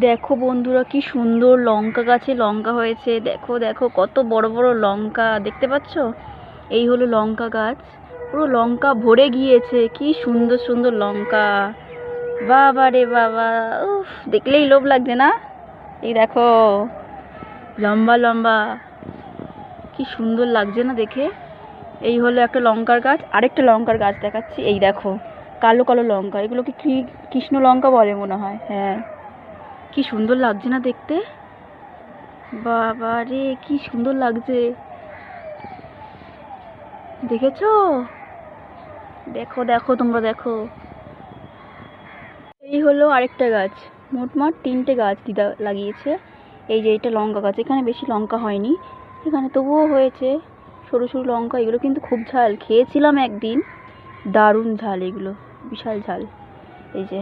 দেখো বন্ধুরা, কি সুন্দর লঙ্কা গাছে লঙ্কা হয়েছে। দেখো দেখো কত বড় বড় লঙ্কা, দেখতে পাচ্ছ? এই হলো লঙ্কা গাছ, পুরো লঙ্কা ভরে গিয়েছে। কি সুন্দর সুন্দর লঙ্কা, বাবা রে বাবা, উফ, দেখলেই লোভ লাগছে না? এই দেখো, লম্বা লম্বা, কি সুন্দর লাগছে না দেখে? এই হলো একটা লঙ্কার গাছ। আরেকটা লঙ্কার গাছ দেখাচ্ছি, এই দেখো, কালো কালো লঙ্কা। এগুলোকে কি কৃষ্ণ লঙ্কা বলে মনে হয়। হ্যাঁ, কি সুন্দর লাগছে না দেখতে? বাবা রে, কি সুন্দর লাগছে, দেখেছো? দেখো দেখো, তোমরা দেখো। এই হলো আরেকটা গাছ। মোটমাট 3টে গাছ দিদা লাগিয়েছে। এই যে এটা লঙ্কা গাছ, এখানে বেশি লঙ্কা হয়নি, এখানে তবুও হয়েছে সরু সরু লঙ্কা। এগুলো কিন্তু খুব ঝাল, খেয়েছিলাম একদিন, দারুণ ঝাল এগুলো, বিশাল ঝাল। এই যে